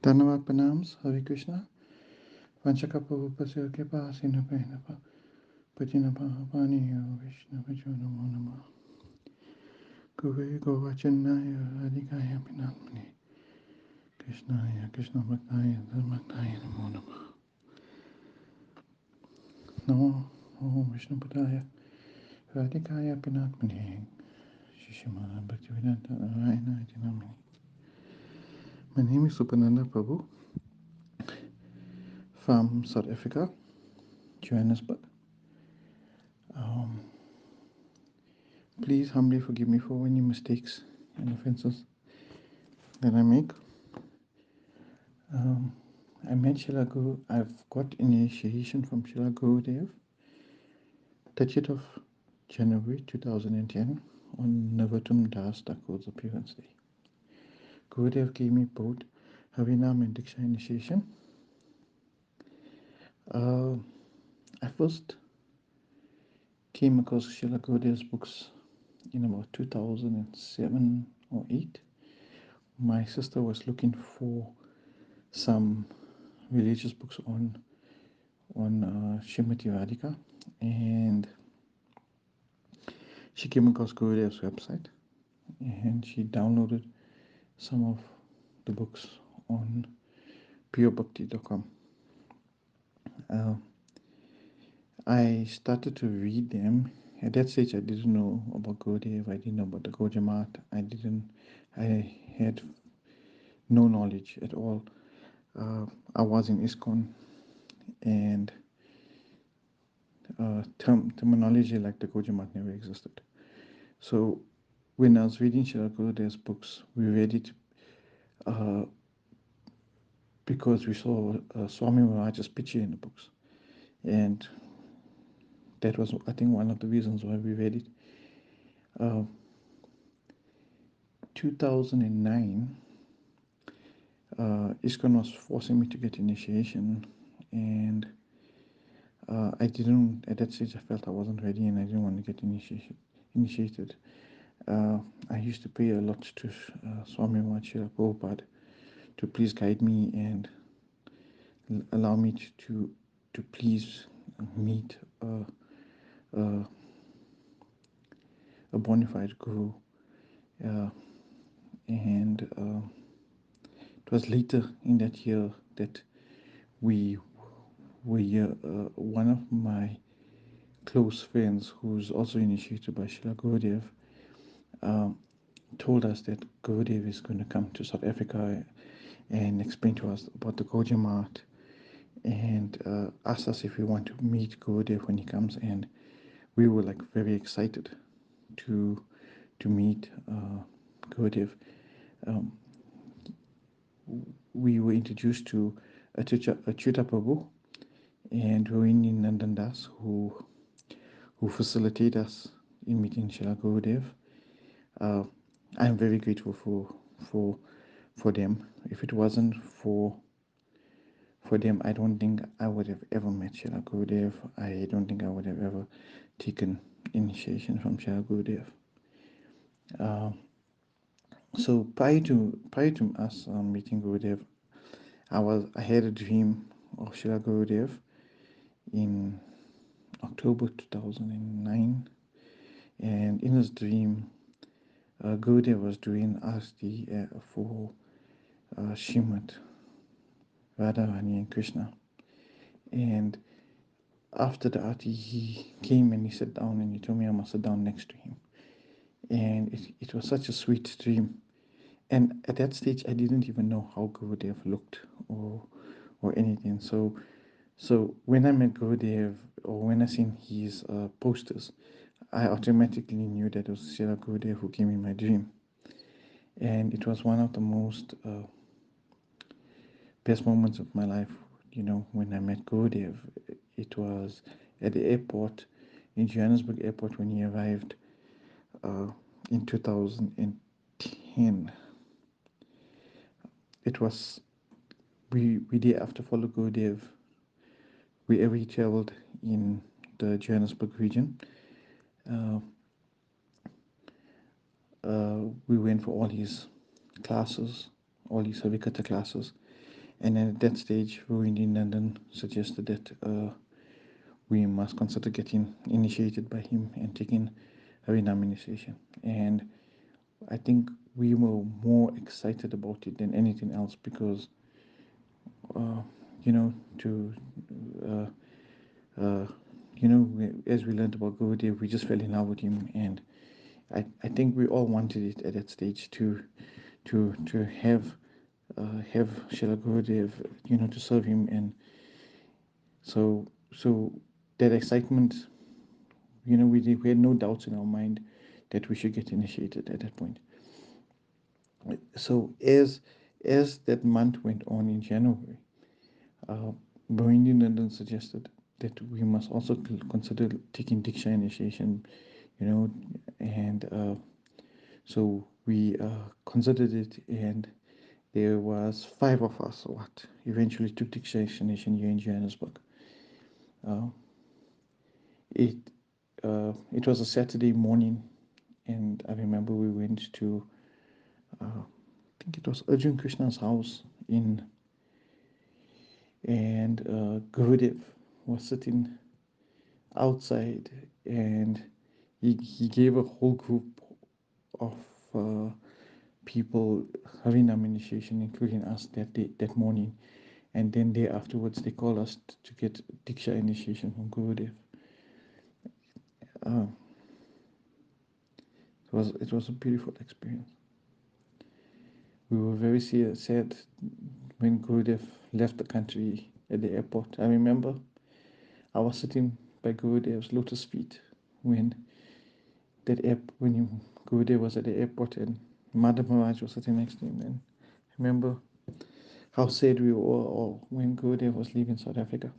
Dhanavad pranams, Hare Krishna. Vanchakapavupasya kipasina painapa. Pajinapa paniyo Vishnu Vijunamo Nama. Guru Govachanaya Adhikaya Pinatmani. Krishnaya Krishna Bhaktaya Dharmaktaya Namo Nama. Namo Om Vishnu Padaya Radhikaya Pinatmani. Shishimana Bhaktivedanta Narayana Dinamini. My name is Shubhananda Prabhu from South Africa, Johannesburg. Please humbly forgive me for any mistakes and offenses that I make. I met Srila Guru. I've got initiation from Srila Gurudeva, 30th of January 2010 on Navatum Das Thakur's appearance day. Gurudev gave me both Harinam and Diksha initiation. I first came across Srila Gurudev's books in about 2007 or 8. My sister was looking for some religious books on Srimati Radhika, and she came across Gurudev's website, and she downloaded some of the books on purebhakti.com. I started to read them. At that stage, I didn't know about Gurudev. I didn't know about the Gojamat. I had no knowledge at all. I was in ISKCON, and terminology like the Gojamat never existed. So when I was reading Srila Gurudev's books, we read it because we saw Swami Maharaj's picture in the books. And that was, I think, one of the reasons why we read it. 2009, ISKCON was forcing me to get initiation, and I didn't, at that stage I felt I wasn't ready and I didn't want to get initiated. I used to pray a lot to Swami Maharaj Prabhupada to please guide me and allow me to please meet a bona fide guru. And it was later in that year that one of my close friends, who's also initiated by Srila Gurudev, told us that Gurudev is going to come to South Africa and explain to us about the Gojamat, and asked us if we want to meet Gurudev when he comes, and we were like very excited to meet Gurudev. We were introduced to Achyuta Prabhu and Rohini Nandan Das, who facilitated us in meeting Srila Gurudev. I'm very grateful for them. If it wasn't for them, I don't think I would have ever met Srila Gurudev. I don't think I would have ever taken initiation from Srila Gurudev. So prior to us meeting Gurudev, I had a dream of Srila Gurudev in October 2009, and in this dream, Gurudev was doing Asti for Srimad Radharani and Krishna, and after the Arti, he came and he sat down and he told me I must sit down next to him, and it was such a sweet dream. And at that stage, I didn't even know how Gurudev looked or anything. So when I met Gurudev, or when I seen his posters, I automatically knew that it was Srila Gurudev who came in my dream. And it was one of the most best moments of my life, when I met Gurudev. It was at the airport, in Johannesburg airport, when he arrived in 2010. It was, we did after follow Gurudev, wherever he traveled in the Johannesburg region. We went for all his classes, all his Savikata classes, And then at that stage, Rohini Nandan suggested that we must consider getting initiated by him and taking a Harinam initiation. And I think we were more excited about it than anything else because, uh, you know, to, uh, as we learned about Gurudev, we just fell in love with him. And I think we all wanted it at that stage to have Srila Gurudev, to serve him. And so that excitement, we had no doubts in our mind that we should get initiated at that point. So as that month went on in January, uh, Bhavini Nandan suggested that we must also consider taking Diksha initiation, and so we considered it, and there was five of us what eventually took Diksha initiation here in Johannesburg. Uh, it it was a Saturday morning, and I remember we went to I think it was Arjun Krishna's house and Gurudev was sitting outside, and he gave a whole group of uh, people Harinam initiation, including us that morning. And then day afterwards, they called us to get Diksha initiation from Gurudev. Uh, it was a beautiful experience. We were very sad when Gurudev left the country at the airport. I remember I was sitting by Gurudev's lotus feet when Gurudev was at the airport and Madhav Maharaj was sitting next to him. And I remember how sad we were all when Gurudev was leaving South Africa.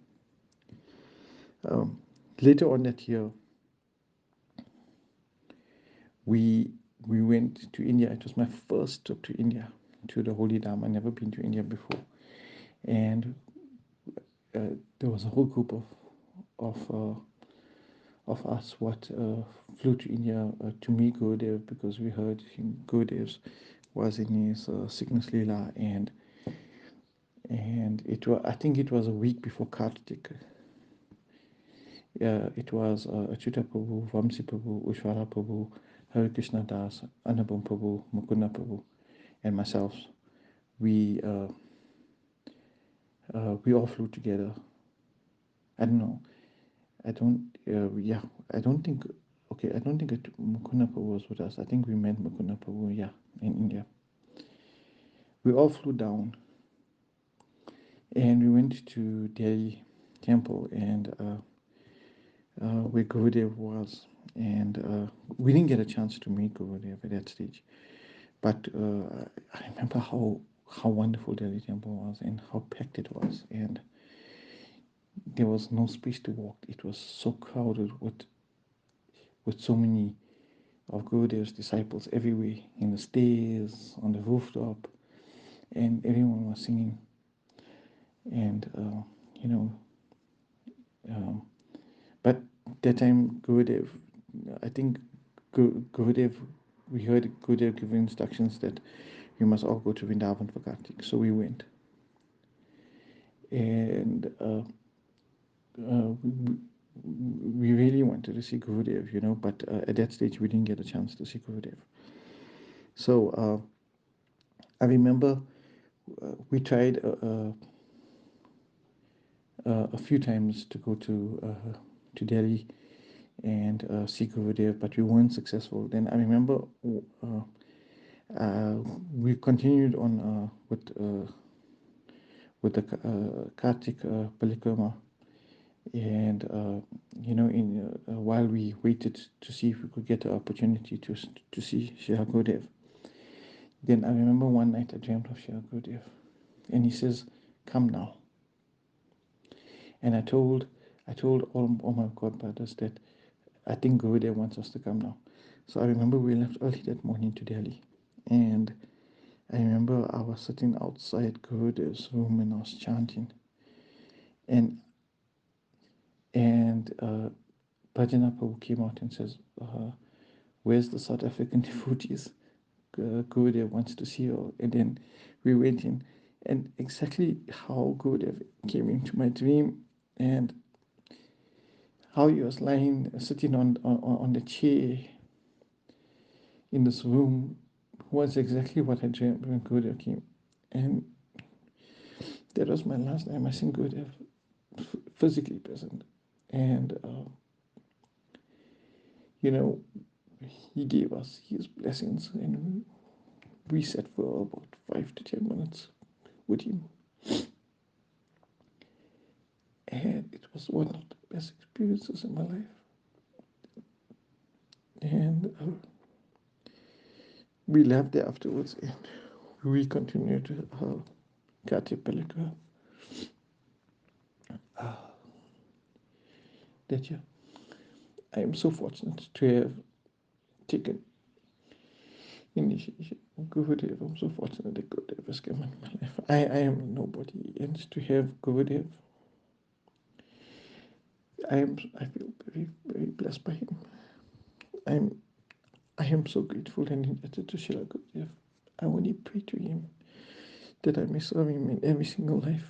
Um, Later on that year, we we went to India. It was my first trip to India, to the Holy Dham. I'd never been to India before, and there was a whole group of us what flew to India to meet Gurudev because we heard Gurudev was in his sickness lila, and I think it was a week before Kartik. It was Achyuta Prabhu, Vamsi Prabhu, Ushvara Prabhu, Hare Krishna Das, Anupam Prabhu, Mukunda Prabhu, and myself. We we all flew together. I don't know. I don't. Yeah. I don't think. Okay. I don't think Mukunda Prabhu was with us. I think we met Mukunda Prabhu. Yeah, in India. We all flew down, and we went to Delhi temple and where Gurudev was, and we didn't get a chance to meet Gurudev at that stage. But I remember how wonderful Delhi temple was and how packed it was, and there was no space to walk. It was so crowded with so many of Gurudev's disciples everywhere, in the stairs, on the rooftop, and everyone was singing. And you know, um, but that time Gurudev, I think Gurudev, we heard Gurudev give instructions that we must all go to Vrindavan for Kartik. So we went, and we really wanted to see Gurudev, but at that stage we didn't get a chance to see Gurudev. So I remember we tried a few times to go to Delhi and see Gurudev, but we weren't successful. Then I remember we continued on with the Kartik Palikrama, and while we waited to see if we could get the opportunity to see Shri Gurudev, then I remember one night I dreamt of Shri Gurudev, and he says, "Come now." And I told all my godbrothers that I think Gurudev wants us to come now. So I remember we left early that morning to Delhi, and I remember I was sitting outside Gurudev's room and I was chanting, and and Bhajana Prabhu came out and says, "Where's the South African devotees? Gurudev wants to see you." And then we went in, And exactly how Gurudev came into my dream and how he was lying, sitting on the chair in this room was exactly what I dreamt when Gurudev came. And that was my last time I seen Gurudev physically present. And, you know, he gave us his blessings and we sat for about 5 to 10 minutes with him. And it was one of the best experiences in my life. And we left there afterwards and we continued Kati Pelika. That year. I am so fortunate to have taken initiation. Gurudev, I'm so fortunate that Gurudev has come in my life. I am nobody, and to have Gurudev, I feel very, very blessed by him. I'm I am so grateful and indebted to Srila Gurudev. I only pray to him that I may serve him in every single life.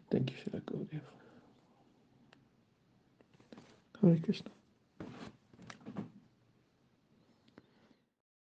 Thank you, Srila Gurudev. Hare Krishna.